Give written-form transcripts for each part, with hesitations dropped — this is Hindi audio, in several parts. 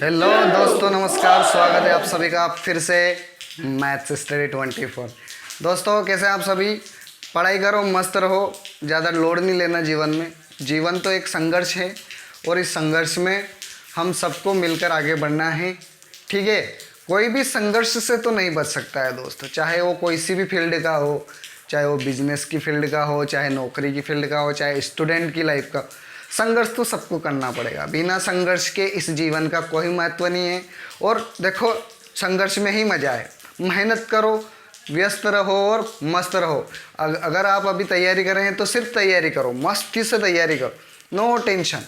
हेलो दोस्तों, नमस्कार। स्वागत है आप सभी का फिर से मैथ्स स्टडी 24। दोस्तों, कैसे हैं आप सभी? पढ़ाई करो, मस्त रहो, ज़्यादा लोड नहीं लेना जीवन में। जीवन तो एक संघर्ष है और इस संघर्ष में हम सबको मिलकर आगे बढ़ना है, ठीक है। कोई भी संघर्ष से तो नहीं बच सकता है दोस्तों, चाहे वो कोई सी भी फील्ड का हो, चाहे वो बिजनेस की फील्ड का हो, चाहे नौकरी की फील्ड का हो, चाहे स्टूडेंट की लाइफ का। संघर्ष तो सबको करना पड़ेगा। बिना संघर्ष के इस जीवन का कोई महत्व नहीं है। और देखो, संघर्ष में ही मजा है। मेहनत करो, व्यस्त रहो और मस्त रहो। अगर आप अभी तैयारी कर रहे हैं तो सिर्फ तैयारी करो, मस्ती से तैयारी करो, नो टेंशन।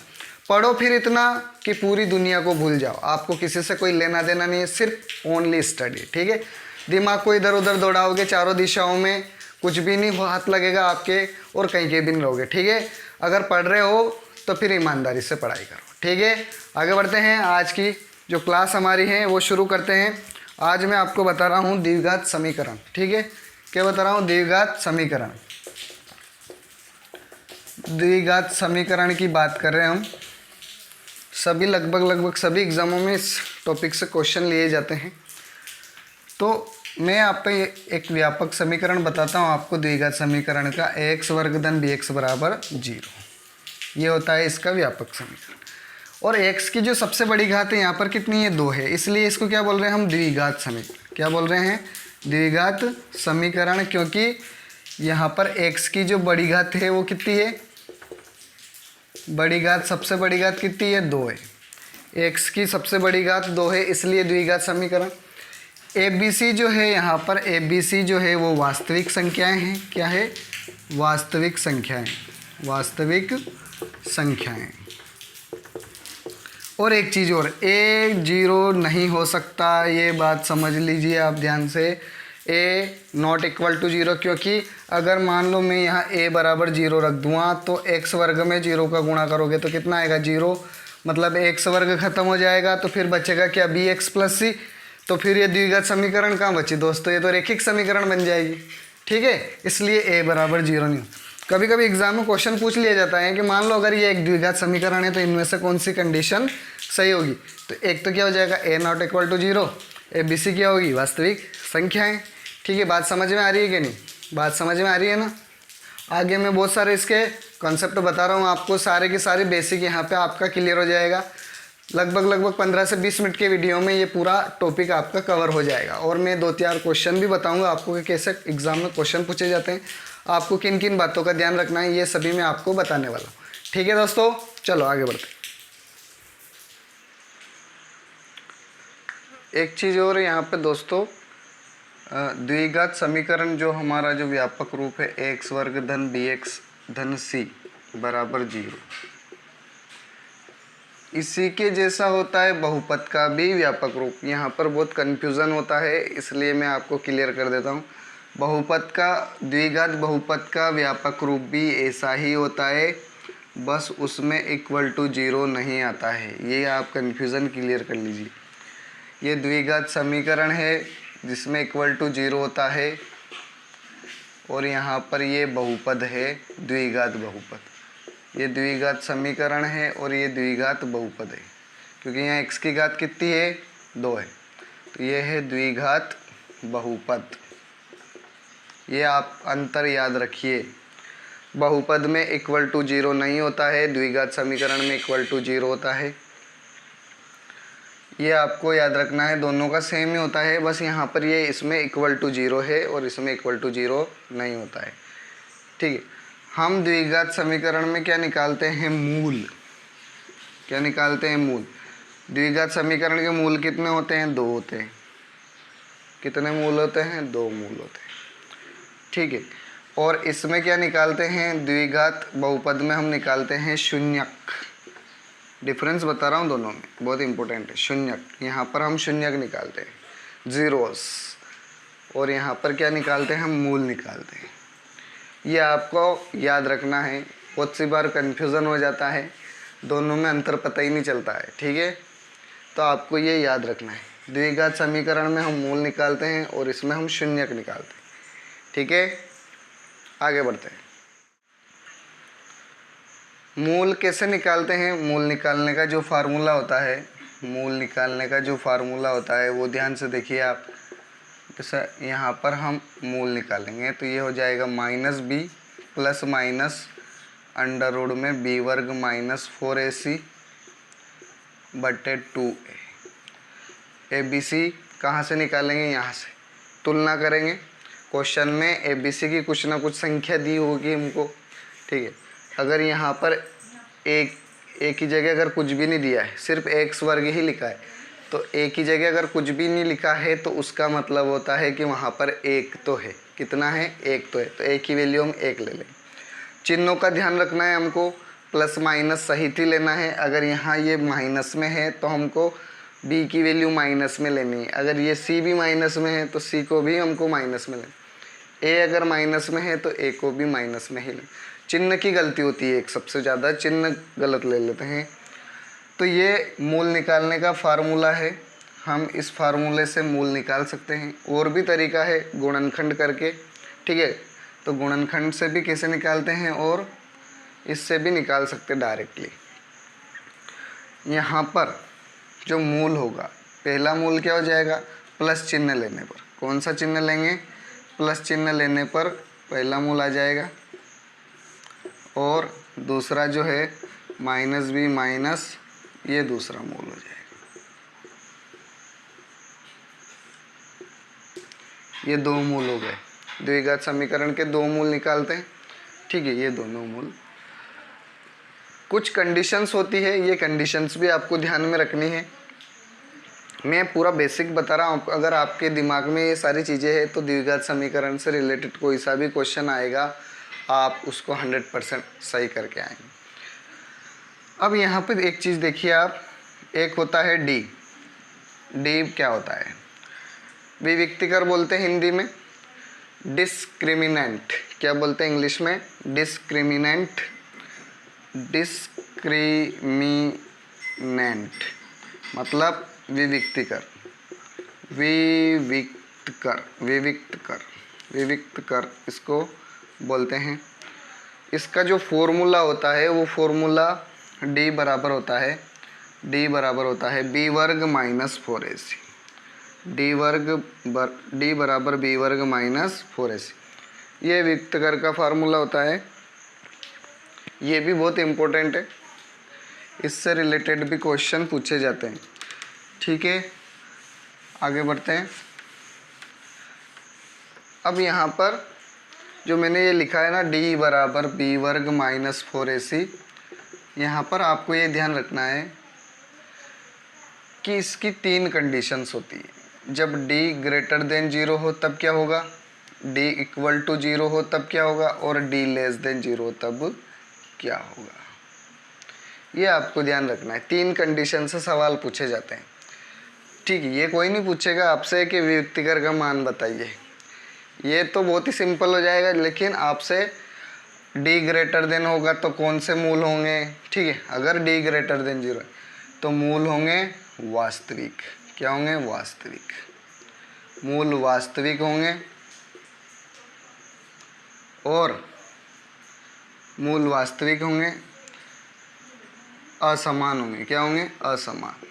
पढ़ो फिर इतना कि पूरी दुनिया को भूल जाओ। आपको किसी से कोई लेना देना नहीं है, सिर्फ ओनली स्टडी, ठीक है। दिमाग को इधर उधर दौड़ाओगे चारों दिशाओं में, कुछ भी नहीं हाथ लगेगा आपके और कहीं के भी नहीं रहोगे, ठीक है। अगर पढ़ रहे हो तो फिर ईमानदारी से पढ़ाई करो, ठीक है। आगे बढ़ते हैं। आज की जो क्लास हमारी है वो शुरू करते हैं। आज मैं आपको बता रहा हूँ द्विघात समीकरण, ठीक है। क्या बता रहा हूँ? द्विघात समीकरण। द्विघात समीकरण की बात कर रहे हैं हम। सभी लगभग सभी एग्जामों में इस टॉपिक से क्वेश्चन लिए जाते हैं। तो मैं आप पे एक व्यापक समीकरण बताता हूँ आपको द्विघात समीकरण का। ax वर्ग धन bx बराबर 0, ये होता है इसका व्यापक समीकरण। और x की जो सबसे बड़ी घात है यहाँ पर कितनी है? 2 है, इसलिए इसको क्या बोल रहे हैं हम? द्विघात समीकरण। क्या बोल रहे हैं? द्विघात समीकरण, क्योंकि यहाँ पर x की जो बड़ी घात है वो कितनी है? बड़ी घात, सबसे बड़ी घात कितनी है? 2 है। x की सबसे बड़ी घात 2 है, इसलिए द्विघात समीकरण। ABC जो है यहाँ पर, ABC जो है वो वास्तविक संख्याएं हैं। क्या है? वास्तविक संख्याएं, वास्तविक संख्याएं। और एक चीज़ और, a 0 नहीं हो सकता, ये बात समझ लीजिए आप ध्यान से। a नॉट इक्वल टू 0, क्योंकि अगर मान लो मैं यहाँ a बराबर 0 रख दूँगा तो x वर्ग में 0 का गुणा करोगे तो कितना आएगा? 0। मतलब x वर्ग खत्म हो जाएगा तो फिर बचेगा क्या? bx plus c। तो फिर ये द्विघात समीकरण कहाँ बची दोस्तों? ये तो रैखिक समीकरण बन जाएगी, ठीक है। इसलिए a बराबर 0 नहीं। कभी कभी एग्जाम में क्वेश्चन पूछ लिया जाता है कि मान लो अगर ये एक द्विघात समीकरण है तो इनमें से कौन सी कंडीशन सही होगी? तो एक तो क्या हो जाएगा? a not equal to 0। ABC क्या होगी? वास्तविक संख्याएं, ठीक है। बात समझ में आ रही है कि नहीं? बात समझ में आ रही है ना? आगे मैं बहुत सारे इसके कॉन्सेप्ट बता रहा हूँ आपको, सारे के सारे बेसिक यहाँ पे आपका क्लियर हो जाएगा। लगभग 15 से 20 मिनट के वीडियो में ये पूरा टॉपिक आपका कवर हो जाएगा। और मैं 2-4 क्वेश्चन भी बताऊंगा आपको कि कैसे एग्जाम में क्वेश्चन पूछे जाते हैं, आपको किन किन बातों का ध्यान रखना है, ये सभी मैं आपको बताने वाला हूँ, ठीक है दोस्तों। चलो आगे बढ़ते हैं। एक चीज़ और यहाँ पे दोस्तों, द्विघात समीकरण जो हमारा जो व्यापक रूप है ax वर्ग धन bx धन c बराबर 0, इसी के जैसा होता है बहुपद का भी व्यापक रूप। यहाँ पर बहुत कन्फ्यूज़न होता है, इसलिए मैं आपको क्लियर कर देता हूँ। बहुपद का, द्विघात बहुपद का व्यापक रूप भी ऐसा ही होता है, बस उसमें इक्वल टू 0 नहीं आता है। ये आप कन्फ्यूज़न क्लियर कर लीजिए। ये द्विघात समीकरण है जिसमें इक्वल टू 0 होता है, और यहाँ पर ये बहुपद है, द्विघात बहुपद। ये द्विघात समीकरण है और ये द्विघात बहुपद है, क्योंकि यहाँ x की घात कितनी है? 2 है। तो ये है द्विघात बहुपद। ये आप अंतर याद रखिए। बहुपद में इक्वल टू 0 नहीं होता है, द्विघात समीकरण में इक्वल टू 0 होता है। ये आपको याद रखना है, दोनों का सेम ही होता है, बस यहाँ पर ये इसमें इक्वल टू 0 है और इसमें इक्वल टू 0 नहीं होता है, ठीक है। हम द्विघात समीकरण में क्या निकालते हैं? मूल। क्या निकालते हैं? मूल। द्विघात समीकरण के मूल कितने होते हैं? 2 होते हैं। कितने मूल होते हैं? 2 मूल होते हैं, ठीक है। और इसमें क्या निकालते हैं? द्विघात बहुपद में हम निकालते हैं शून्यक। डिफरेंस बता रहा हूँ दोनों में, बहुत इंपॉर्टेंट है। शून्यक, यहाँ पर हम शून्यक निकालते हैं, जीरोस। और यहाँ पर क्या निकालते हैं? हम मूल निकालते हैं। ये आपको याद रखना है, बहुत सी बार कन्फ्यूज़न हो जाता है, दोनों में अंतर पता ही नहीं चलता है, ठीक है। तो आपको ये याद रखना है, द्विघात समीकरण में हम मूल निकालते हैं और इसमें हम शून्यक निकालते हैं, ठीक है। आगे बढ़ते हैं। मूल कैसे निकालते हैं? मूल निकालने का जो फार्मूला होता है मूल निकालने का जो फार्मूला होता है वो ध्यान से देखिए आप। जैसे यहाँ पर हम मूल निकालेंगे तो ये हो जाएगा -b plus minus under root में b वर्ग माइनस 4ac बटे 2a। ABC कहाँ से निकालेंगे? यहाँ से तुलना करेंगे। क्वेश्चन में ABC की कुछ ना कुछ संख्या दी होगी हमको, ठीक है। अगर यहाँ पर एक की जगह अगर कुछ भी नहीं दिया है, सिर्फ x वर्ग ही लिखा है, तो एक की जगह अगर कुछ भी नहीं लिखा है तो उसका मतलब होता है कि वहाँ पर एक तो है। कितना है? एक तो है। तो एक की वैल्यू हम एक ले लें। चिन्हों का ध्यान रखना है हमको, प्लस माइनस सहित ही लेना है। अगर यहाँ ये माइनस में है तो हमको b की वैल्यू माइनस में लेनी है। अगर ये c भी माइनस में है तो c को भी हमको माइनस में लेना। a अगर माइनस में है तो a को भी माइनस में ही लें। चिन्ह की गलती होती है, एक सबसे ज़्यादा चिन्ह गलत ले लेते हैं। तो ये मूल निकालने का फार्मूला है। हम इस फार्मूले से मूल निकाल सकते हैं। और भी तरीका है गुणनखंड करके, ठीक है। तो गुणनखंड से भी कैसे निकालते हैं और इससे भी निकाल सकते डायरेक्टली। यहाँ पर जो मूल होगा, पहला मूल क्या हो जाएगा? प्लस चिन्ह लेने पर। कौन सा चिन्ह लेंगे? प्लस चिन्ह लेने पर पहला मूल आ जाएगा। और दूसरा जो है -b माइनस ये दूसरा मूल हो जाएगा। ये दो मूल हो गए। द्विघात समीकरण के दो मूल निकालते हैं, ठीक है। ये दोनों मूल। कुछ कंडीशंस होती है, ये कंडीशंस भी आपको ध्यान में रखनी है। मैं पूरा बेसिक बता रहा हूँ। अगर आपके दिमाग में ये सारी चीज़ें हैं तो द्विघात समीकरण से रिलेटेड कोई सा भी क्वेश्चन आएगा, आप उसको 100% सही करके आएंगे। अब यहाँ पर एक चीज़ देखिए आप, एक होता है डी। डी क्या होता है? विविक्तिकर बोलते हैं हिंदी में। डिस्क्रिमिनेंट क्या बोलते हैं इंग्लिश में? डिस्क्रिमिनेंट। डिस्क्रिमिनेंट मतलब विविक्तिकर। विविक्तकर, विविक्तकर, विविक्तकर इसको बोलते हैं। इसका जो फॉर्मूला होता है वो फॉर्मूला d बराबर होता है, d बराबर होता है b वर्ग माइनस 4ac। d बराबर b वर्ग माइनस 4ac। ये विविक्तकर का फार्मूला होता है। ये भी बहुत इम्पोर्टेंट है, इससे रिलेटेड भी क्वेश्चन पूछे जाते हैं, ठीक है। आगे बढ़ते हैं। अब यहाँ पर जो मैंने ये लिखा है ना, d बराबर b वर्ग माइनस 4ac, यहाँ पर आपको ये ध्यान रखना है कि इसकी तीन कंडीशंस होती है। जब d ग्रेटर देन 0 हो तब क्या होगा, d इक्वल टू 0 हो तब क्या होगा, और d लेस देन 0 हो तब क्या होगा। ये आपको ध्यान रखना है। तीन कंडीशन से सवाल पूछे जाते हैं, ठीक है। ये कोई नहीं पूछेगा आपसे कि विविक्तिकर का मान बताइए, ये तो बहुत ही सिंपल हो जाएगा। लेकिन आपसे d ग्रेटर देन होगा तो कौन से मूल होंगे, ठीक है। अगर d ग्रेटर देन 0 है तो मूल होंगे वास्तविक। क्या होंगे? वास्तविक। मूल वास्तविक होंगे और मूल वास्तविक होंगे, असमान होंगे। क्या होंगे? असमान।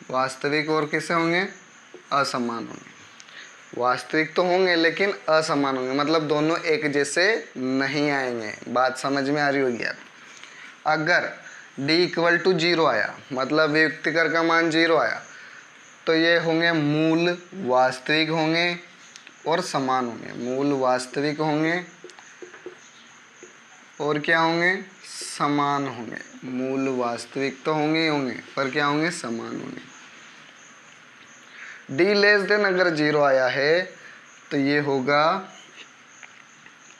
वास्तविक और कैसे होंगे? असमान होंगे। वास्तविक तो होंगे लेकिन असमान होंगे, मतलब दोनों एक जैसे नहीं आएंगे। बात समझ में आ रही होगी आप। अगर d इक्वल टू 0 आया, मतलब विविक्तिकर का मान 0 आया, तो ये होंगे मूल वास्तविक होंगे और समान होंगे। मूल वास्तविक होंगे और क्या होंगे? समान होंगे। मूल वास्तविक तो होंगे ही होंगे, पर क्या होंगे? समान होंगे। d लेस देन अगर 0 आया है तो ये होगा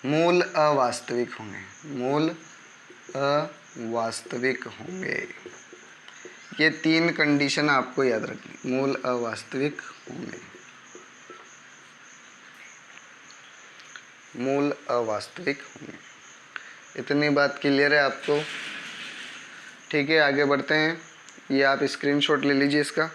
मूल अवास्तविक होंगे। मूल अवास्तविक होंगे। ये तीन कंडीशन आपको याद रखनी। मूल अवास्तविक होंगे, मूल अवास्तविक होंगे। इतनी बात क्लियर है आपको, ठीक है। आगे बढ़ते हैं। ये आप स्क्रीनशॉट ले लीजिए इसका।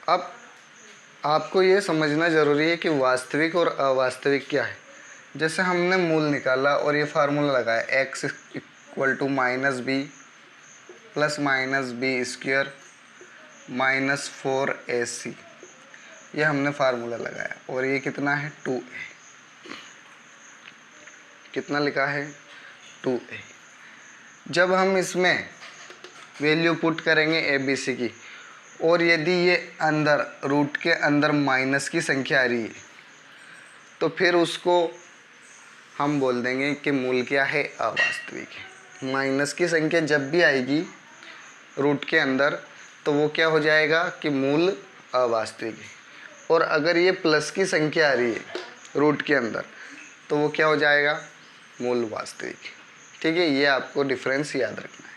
अब आपको ये समझना ज़रूरी है कि वास्तविक और अवास्तविक क्या है। जैसे हमने मूल निकाला और ये फार्मूला लगाया x equal to minus B plus minus B square minus 4ac, ये हमने फार्मूला लगाया और ये कितना है 2a, कितना लिखा है 2a। जब हम इसमें वैल्यू पुट करेंगे ए बी सी की और यदि ये अंदर रूट के अंदर माइनस की संख्या आ रही है तो फिर उसको हम बोल देंगे कि मूल क्या है, अवास्तविक है। माइनस की संख्या जब भी आएगी रूट के अंदर तो वो क्या हो जाएगा कि मूल अवास्तविक है, और अगर ये प्लस की संख्या आ रही है रूट के अंदर तो वो क्या हो जाएगा, मूल वास्तविक है। ठीक है, ये आपको डिफरेंस याद रखना है।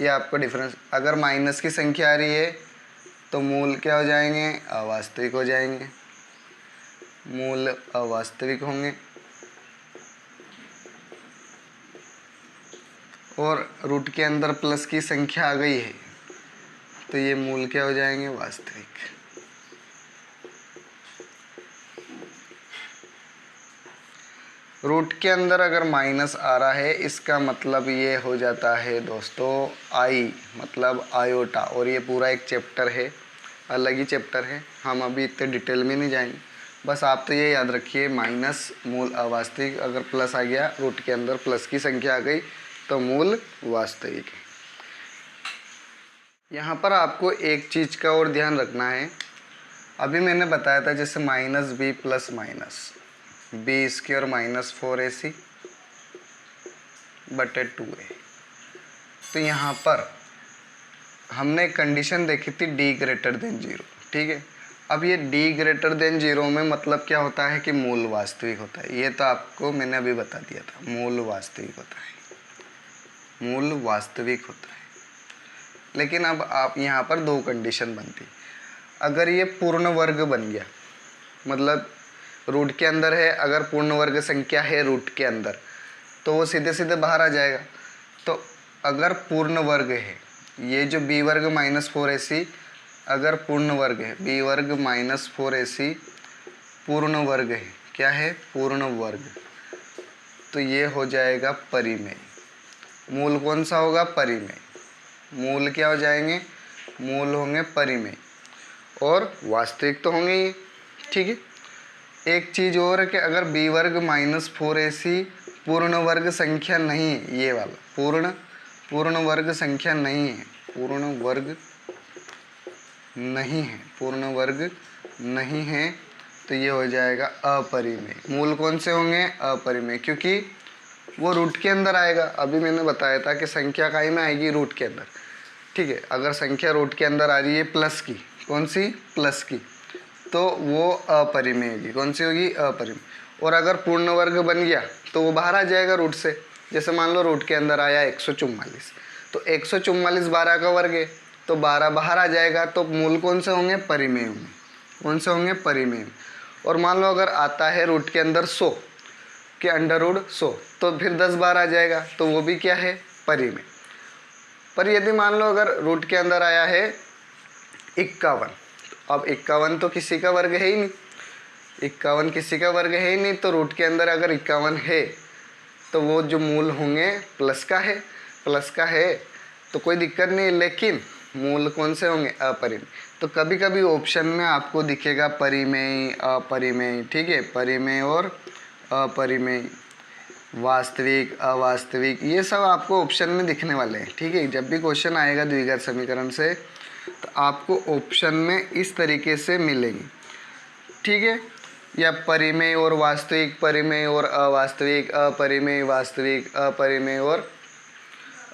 ये आपको डिफरेंस, अगर माइनस की संख्या आ रही है तो मूल क्या हो जाएंगे, अवास्तविक हो जाएंगे, मूल अवास्तविक होंगे, और रूट के अंदर प्लस की संख्या आ गई है तो ये मूल क्या हो जाएंगे, वास्तविक। रूट के अंदर अगर माइनस आ रहा है इसका मतलब ये हो जाता है दोस्तों आई, मतलब आयोटा, और ये पूरा एक चैप्टर है, अलग ही चैप्टर है, हम अभी इतने डिटेल में नहीं जाएंगे। बस आप तो ये याद रखिए माइनस मूल अवास्तविक, अगर प्लस आ गया रूट के अंदर प्लस की संख्या आ गई तो मूल वास्तविक है। यहाँ पर आपको एक चीज़ का और ध्यान रखना है, अभी मैंने बताया था जैसे minus B plus minus B square minus 4ac बटे 2a, तो यहाँ पर हमने कंडीशन देखी थी d ग्रेटर देन 0। ठीक है, अब ये d ग्रेटर देन 0 में मतलब क्या होता है कि मूल वास्तविक होता है। ये तो आपको मैंने अभी बता दिया था, मूल वास्तविक होता है, मूल वास्तविक होता है। लेकिन अब आप यहाँ पर दो कंडीशन बनती, अगर ये पूर्ण वर्ग बन गया, मतलब रूट के अंदर है, अगर पूर्ण वर्ग संख्या है रूट के अंदर तो वो सीधे सीधे बाहर आ जाएगा। तो अगर पूर्ण वर्ग है, ये जो बी वर्ग माइनस 4ac अगर पूर्ण वर्ग है, बी वर्ग माइनस 4ac पूर्ण वर्ग है, क्या है, पूर्ण वर्ग, तो ये हो जाएगा परिमेय। मूल कौन सा होगा, परिमेय। मूल क्या हो जाएंगे, मूल होंगे परिमेय, और वास्तविक तो होंगे ही। ठीक है, एक चीज़ और है कि अगर बी वर्ग माइनस 4ac पूर्ण वर्ग संख्या नहीं है, ये वाला पूर्ण वर्ग संख्या नहीं है, पूर्ण वर्ग नहीं है, पूर्ण वर्ग नहीं है, तो ये हो जाएगा अपरिमेय। मूल कौन से होंगे, अपरिमेय, क्योंकि वो रूट के अंदर आएगा। अभी मैंने बताया था कि संख्या काई में आएगी, रूट के अंदर। ठीक है, अगर संख्या रूट के अंदर आ रही है प्लस की, कौन सी, प्लस की, तो वो अपरिमेय होगी। कौन सी होगी, अपरिमेय। और अगर पूर्ण वर्ग बन गया तो वो बाहर आ जाएगा रूट से। जैसे मान लो रूट के अंदर आया 144, तो 144 12 का वर्ग है तो 12 बाहर आ जाएगा, तो मूल कौन से होंगे, परिमेय होंगे। कौन से होंगे, परिमेय। और मान लो अगर आता है रूट के अंदर 100 के अंडर रूट 100, तो फिर 10 बार आ जाएगा, तो वो भी क्या है, परिमेय। पर यदि मान लो अगर रूट के अंदर आया है 51, अब 51 तो किसी का वर्ग है ही नहीं, 51 किसी का वर्ग है ही नहीं, तो रूट के अंदर अगर 51 है तो वो जो मूल होंगे प्लस का है, प्लस का है तो कोई दिक्कत नहीं, लेकिन मूल कौन से होंगे, अपरिमेय। तो कभी कभी ऑप्शन में आपको दिखेगा परिमेय, अपरिमेय। ठीक है, परिमेय और अपरिमेय, वास्तविक, अवास्तविक, ये सब आपको ऑप्शन में दिखने वाले हैं। ठीक है, जब भी क्वेश्चन आएगा द्विघात समीकरण से तो आपको ऑप्शन में इस तरीके से मिलेंगे। ठीक है, या परिमेय और वास्तविक, परिमेय और अवास्तविक, अपरिमेय, वास्तविक, अपरिमेय और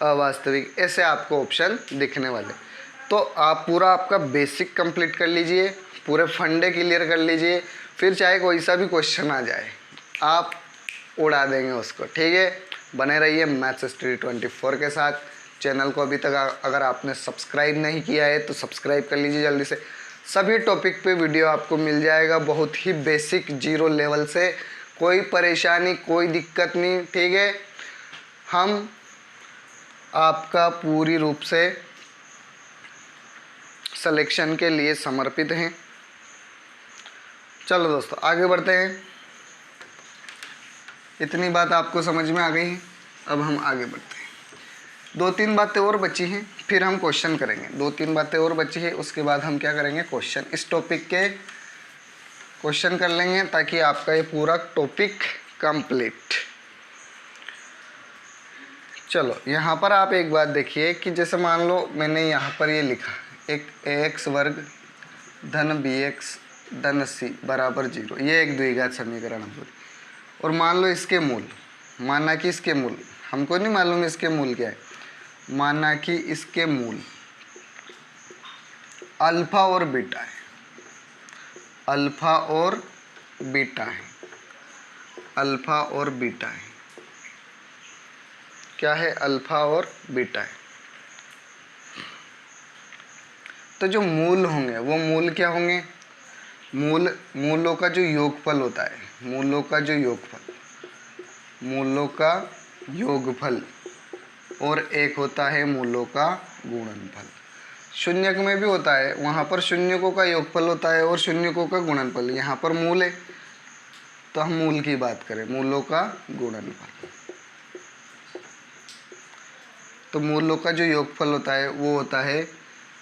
अवास्तविक, ऐसे आपको ऑप्शन दिखने वाले। तो आप पूरा आपका बेसिक कंप्लीट कर लीजिए, पूरे फंडे क्लियर कर लीजिए, फिर चाहे कोई सा भी क्वेश्चन आ जाए आप उड़ा देंगे उसको। ठीक है, बने रहिए मैथ्स स्टडी 24 के साथ। चैनल को अभी तक अगर आपने सब्सक्राइब नहीं किया है तो सब्सक्राइब कर लीजिए जल्दी से। सभी टॉपिक पे वीडियो आपको मिल जाएगा, बहुत ही बेसिक, जीरो लेवल से, कोई परेशानी, कोई दिक्कत नहीं। ठीक है, हम आपका पूरी रूप से सिलेक्शन के लिए समर्पित हैं। चलो दोस्तों आगे बढ़ते हैं। इतनी बात आपको समझ में आ गई है। अब हम आगे बढ़ते हैं। 2-3 बातें और बची हैं, फिर हम क्वेश्चन करेंगे। 2-3 बातें और बची है, उसके बाद हम क्या करेंगे, क्वेश्चन। इस टॉपिक के क्वेश्चन कर लेंगे ताकि आपका ये पूरा टॉपिक कंप्लीट। चलो यहाँ पर आप एक बात देखिए कि जैसे मान लो मैंने यहाँ पर ये लिखा, एक ax वर्ग धन bx धन c बराबर 0, ये एक द्विघात समीकरण है। और मान लो इसके मूल, माना कि इसके मूल, हमको नहीं मालूम इसके मूल क्या है, माना कि इसके मूल अल्फा और बीटा है, अल्फा और बीटा है, अल्फा और बीटा है। क्या है, अल्फा और बीटा है। तो जो मूल होंगे वो मूल क्या होंगे, मूलों का जो योगफल होता है, मूलों का जो योगफल, मूलों का योगफल, और एक होता है मूलों का गुणनफल। शून्यक में भी होता है, वहाँ पर शून्यकों का योगफल होता है और शून्यकों का गुणनफल। यहाँ पर मूल है तो हम मूल की बात करें, मूलों का गुणनफल। तो मूलों का जो योगफल होता है वो होता है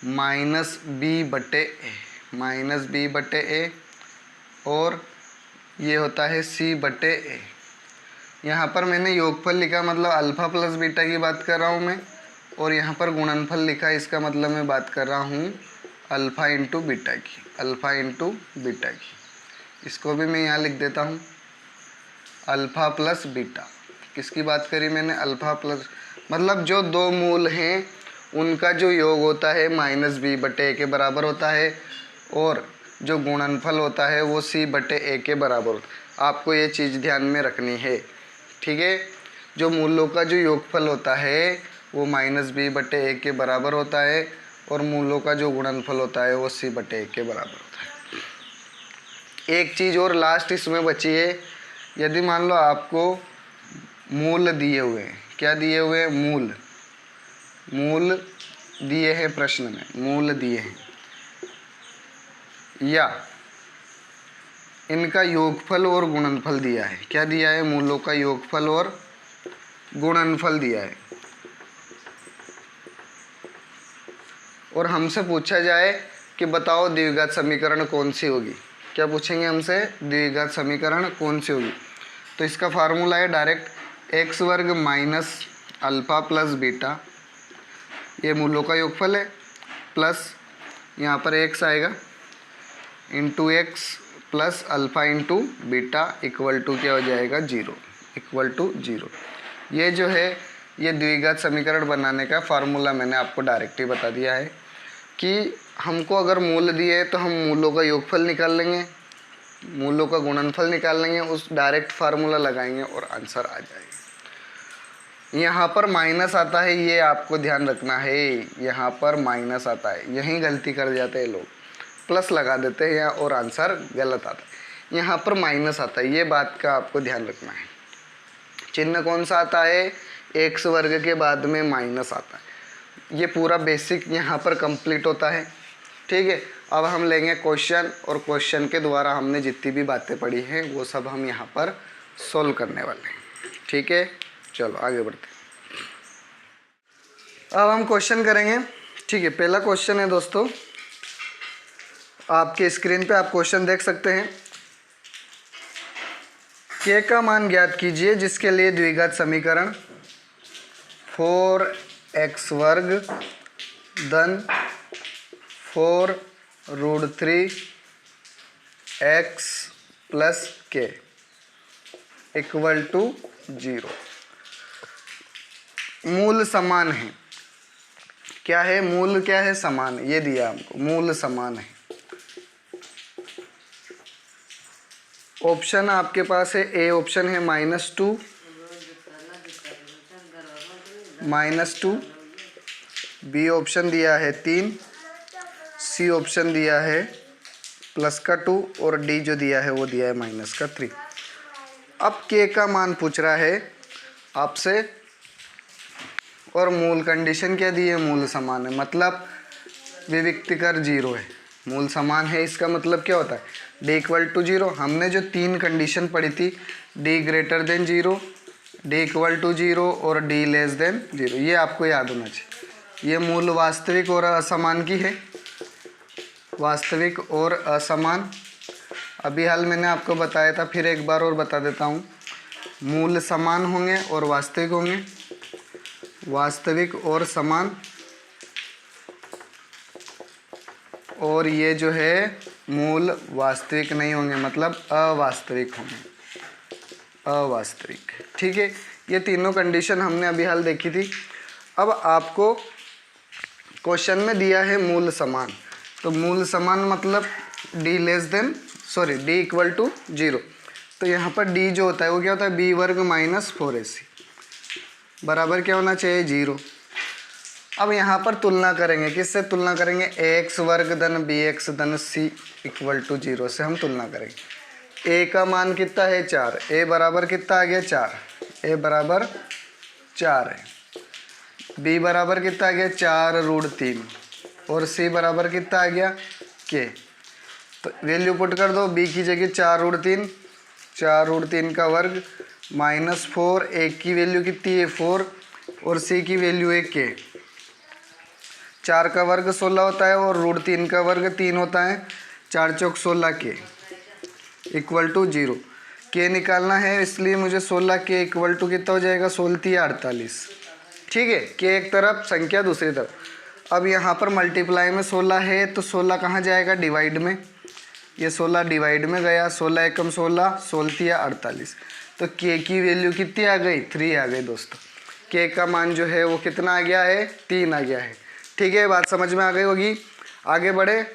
-b/a, -b/a, और ये होता है c/a। यहाँ पर मैंने योगफल लिखा, मतलब अल्फ़ा प्लस बीटा की बात कर रहा हूँ मैं, और यहाँ पर गुणनफल लिखा, इसका मतलब मैं बात कर रहा हूँ अल्फ़ा इंटू बीटा की, अल्फ़ा इंटू बीटा की। इसको भी मैं यहाँ लिख देता हूँ, अल्फ़ा प्लस बीटा। किसकी बात करी मैंने, अल्फ़ा प्लस, मतलब जो दो मूल हैं उनका जो योग होता है -b/a के बराबर होता है, और जो गुणनफल होता है वो c/a के बराबर होता है। आपको ये चीज़ ध्यान में रखनी है, ठीक है। जो मूलों का जो योगफल होता है वो -b/a के बराबर होता है, और मूलों का जो गुणनफल होता है वो c/a के बराबर होता है। एक चीज़ और लास्ट इसमें बची है, यदि मान लो आपको मूल दिए हुए हैं, क्या दिए हुए हैं, मूल, मूल दिए हैं प्रश्न में, मूल दिए हैं, या इनका योगफल और गुणनफल दिया है। क्या दिया है, मूलों का योगफल और गुणनफल दिया है, और हमसे पूछा जाए कि बताओ द्विघात समीकरण कौन सी होगी। क्या पूछेंगे हमसे, द्विघात समीकरण कौन सी होगी। तो इसका फार्मूला है डायरेक्ट x वर्ग माइनस अल्फ़ा प्लस बीटा, ये मूलों का योगफल है, प्लस यहाँ पर x आएगा into x plus alpha into beta equal to क्या हो जाएगा, 0, इक्वल टू 0। ये जो है ये द्विघात समीकरण बनाने का फार्मूला मैंने आपको डायरेक्ट ही बता दिया है कि हमको अगर मूल दिए तो हम मूलों का योगफल निकाल लेंगे, मूलों का गुणनफल निकाल लेंगे, उस डायरेक्ट फार्मूला लगाएंगे और आंसर आ जाएगा। यहाँ पर माइनस आता है, ये आपको ध्यान रखना है, यहाँ पर माइनस आता है, यहीं गलती कर जाते हैं लोग, प्लस लगा देते हैं यहाँ और आंसर गलत आता है। यहाँ पर माइनस आता है, ये बात का आपको ध्यान रखना है। चिन्ह कौन सा आता है, x वर्ग के बाद में माइनस आता है। ये पूरा बेसिक यहाँ पर कंप्लीट होता है, ठीक है। अब हम लेंगे क्वेश्चन, और क्वेश्चन के द्वारा हमने जितनी भी बातें पढ़ी हैं वो सब हम यहाँ पर सोल्व करने वाले हैं, ठीक है। चलो आगे बढ़ते हैं। अब हम क्वेश्चन करेंगे, ठीक है। पहला क्वेश्चन है दोस्तों, आपके स्क्रीन पे आप क्वेश्चन देख सकते हैं। k का मान ज्ञात कीजिए जिसके लिए द्विघात समीकरण 4x वर्ग धन 4√3x plus k equal to 0। मूल समान है, क्या है, मूल क्या है, समान है। ये दिया हमको, मूल समान है। ऑप्शन आपके पास है, ए ऑप्शन है -2, बी ऑप्शन दिया है 3, सी ऑप्शन दिया है +2, और डी जो दिया है वो दिया है -3। अब के का मान पूछ रहा है आपसे, और मूल कंडीशन क्या दी है, मूल समान है। मतलब विविक्तिकर जीरो है, मूल समान है, इसका मतलब क्या होता है डी इक्वल टू जीरो। हमने जो 3 कंडीशन पढ़ी थी, D greater than zero, D equal to zero और डी लेस देन जीरो, ये आपको याद होना चाहिए। ये मूल वास्तविक और असमान की है, वास्तविक और असमान। अभी हाल मैंने आपको बताया था, फिर एक बार और बता देता हूँ। मूल समान होंगे और वास्तविक होंगे, वास्तविक और समान, और ये जो है मूल वास्तविक नहीं होंगे, मतलब अवास्तविक होंगे, अवास्तविक। ठीक है, ये तीनों कंडीशन हमने अभी हाल देखी थी। अब आपको क्वेश्चन में दिया है मूल समान, तो मूल समान मतलब D less than sorry D equal to zero. तो यहाँ पर डी जो होता है वो क्या होता है बी वर्ग माइनस 4ac बराबर क्या होना चाहिए जीरो। अब यहाँ पर तुलना करेंगे, किससे तुलना करेंगे, एक्स वर्ग धन बी एक्स धन सी इक्वल टू जीरो से हम तुलना करेंगे। ए का मान कितना है 4, ए बराबर कितना आ गया 4, ए बराबर 4 है, बी बराबर कितना आ गया 4√3 और सी बराबर कितना आ गया के। तो वैल्यू पुट कर दो, बी की जगह 4√3, 4√3 का वर्ग माइनस 4, ए की वैल्यू कितनी है 4 और सी की वैल्यू है के। 4 का वर्ग 16 होता है और √3 का वर्ग 3 होता है, 4 चौक 16 के इक्वल टू जीरो। के निकालना है, इसलिए मुझे 16 के इक्वल टू कितना हो जाएगा 16 48। ठीक है, के एक तरफ, संख्या दूसरी तरफ। अब यहाँ पर मल्टीप्लाई में 16 है तो 16 कहाँ जाएगा डिवाइड में, ये 16 डिवाइड में गया, 16 एकम 16, 16 48। तो के की वैल्यू कितनी आ गई 3 आ गई दोस्तों। के का मान जो है वो कितना आ गया है 3 आ गया है। ठीक है, बात समझ में आ गई होगी। आगे बढ़े,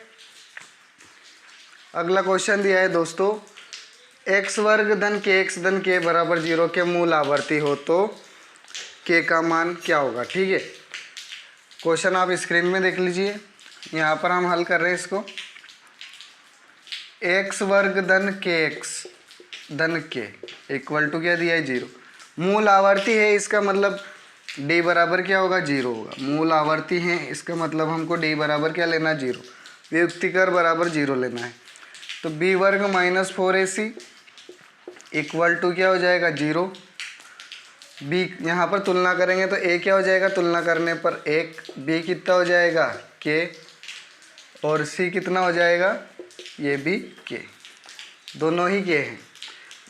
अगला क्वेश्चन दिया है दोस्तों, एक्स वर्ग धन के एक्स धन के बराबर जीरो के मूल आवर्ती हो तो के का मान क्या होगा। ठीक है, क्वेश्चन आप स्क्रीन में देख लीजिए, यहाँ पर हम हल कर रहे हैं इसको। एक्स वर्ग धन के एक्स धन के इक्वल टू क्या दिया है जीरो, मूल आवर्ती है, इसका मतलब डी बराबर क्या होगा जीरो होगा। मूल आवर्ती है, इसका मतलब हमको डी बराबर क्या लेना जीरो, वियुक्तिकर बराबर जीरो लेना है। तो बी वर्ग माइनस 4ac इक्वल टू क्या हो जाएगा जीरो। बी यहाँ पर तुलना करेंगे तो ए क्या हो जाएगा, तुलना करने पर 1, बी कितना हो जाएगा के और सी कितना हो जाएगा, ये भी के, दोनों ही के हैं।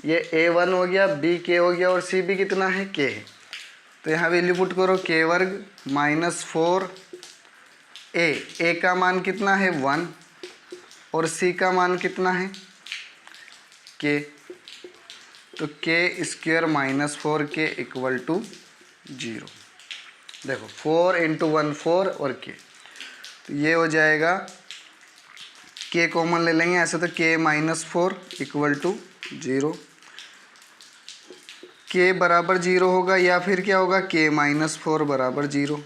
ये a1 हो गया, बी के हो गया और सी भी कितना है के है। तो यहाँ वैल्यू पुट करो, के वर्ग माइनस 4 ए का मान कितना है 1 और सी का मान कितना है के। तो के स्क्वायर माइनस 4 के इक्वल टू जीरो। देखो 4 × 1 4 और के, तो ये हो जाएगा, के कॉमन ले लेंगे ऐसे, तो के माइनस 4 इक्वल टू जीरो। के बराबर जीरो होगा या फिर क्या होगा, के माइनस 4 बराबर जीरो।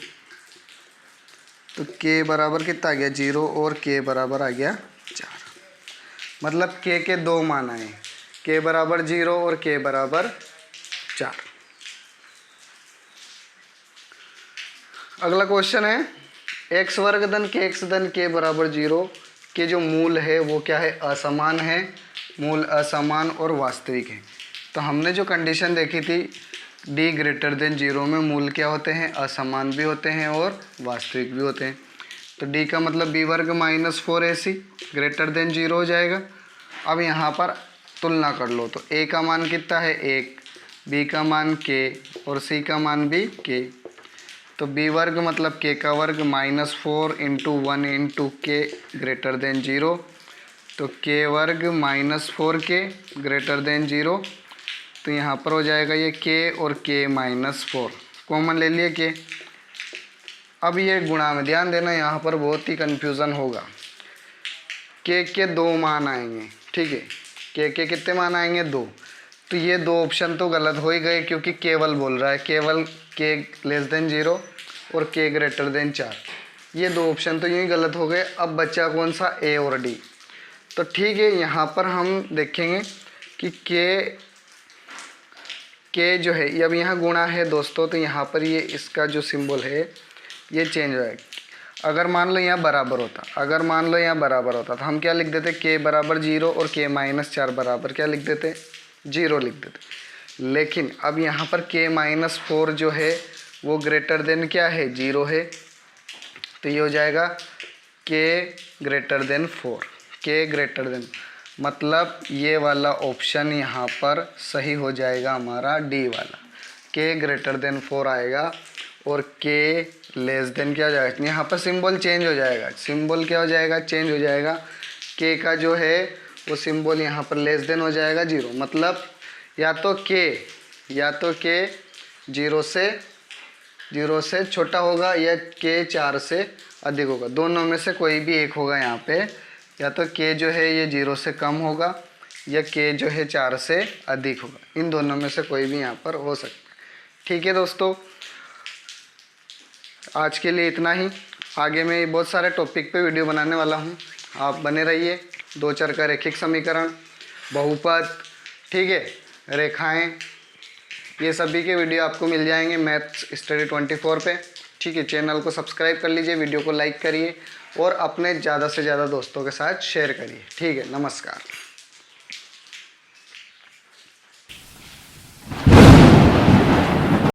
तो के बराबर कितना आ गया जीरो और के बराबर आ गया 4, मतलब के दो मान आए, के बराबर जीरो और के बराबर 4। अगला क्वेश्चन है, एक्स वर्ग धन के एक्स धन के बराबर जीरो के जो मूल है वो क्या है, असमान है, मूल असमान और वास्तविक है। तो हमने जो कंडीशन देखी थी, डी ग्रेटर देन जीरो में मूल क्या होते हैं, असमान भी होते हैं और वास्तविक भी होते हैं। तो डी का मतलब बी वर्ग minus 4ac greater than zero हो जाएगा। अब यहाँ पर तुलना कर लो, तो ए का मान कितना है 1, बी का मान के और सी का मान भी के। तो बी वर्ग मतलब के का वर्ग माइनस 4 × 1 × के ग्रेटर देन जीरो। तो के वर्ग माइनस 4 के ग्रेटर देन जीरो। तो यहाँ पर हो जाएगा ये के और के माइनस 4 कॉमन ले लिए के। अब ये गुणा में ध्यान देना, यहाँ पर बहुत ही कन्फ्यूज़न होगा। के दो मान आएंगे, ठीक है, के कितने मान आएंगे 2। तो ये दो ऑप्शन तो गलत हो ही गए, क्योंकि केवल बोल रहा है, केवल के लेस देन जीरो और के ग्रेटर देन 4, ये दो ऑप्शन तो यूँ ही गलत हो गए। अब बचा कौन सा, ए और डी। तो ठीक है, यहाँ पर हम देखेंगे कि के जो है, अब यहाँ गुणा है दोस्तों, तो यहाँ पर ये इसका जो सिंबल है ये चेंज हो जाएगा। अगर मान लो यहाँ बराबर होता, अगर मान लो यहाँ बराबर होता तो हम क्या लिख देते, k बराबर 0 और k माइनस 4 बराबर क्या लिख देते, 0 लिख देते। लेकिन अब यहाँ पर k माइनस 4 जो है वो ग्रेटर देन क्या है, 0 है। तो ये हो जाएगा k greater than 4, k greater than, मतलब ये वाला ऑप्शन यहाँ पर सही हो जाएगा हमारा डी वाला, k ग्रेटर देन 4 आएगा। और k लेस देन क्या हो जाएगा, यहाँ पर सिंबल चेंज हो जाएगा, सिंबल क्या हो जाएगा, चेंज हो जाएगा। k का जो है वो सिंबल यहाँ पर लेस देन हो जाएगा 0, मतलब या तो k 0 से छोटा होगा या k 4 से अधिक होगा, दोनों में से कोई भी एक होगा यहाँ पे। या तो k जो है ये 0 से कम होगा या k जो है 4 से अधिक होगा, इन दोनों में से कोई भी यहाँ पर हो सकता है। ठीक है दोस्तों, आज के लिए इतना ही। आगे मैं बहुत सारे टॉपिक पे वीडियो बनाने वाला हूँ, आप बने रहिए। 2 चर का रैखिक समीकरण, बहुपद, ठीक है, रेखाएं, ये सभी के वीडियो आपको मिल जाएंगे मैथ्स स्टडी 24 पे। ठीक है, चैनल को सब्सक्राइब कर लीजिए, वीडियो को लाइक करिए और अपने ज़्यादा से ज़्यादा दोस्तों के साथ शेयर करिए। ठीक है, नमस्कार।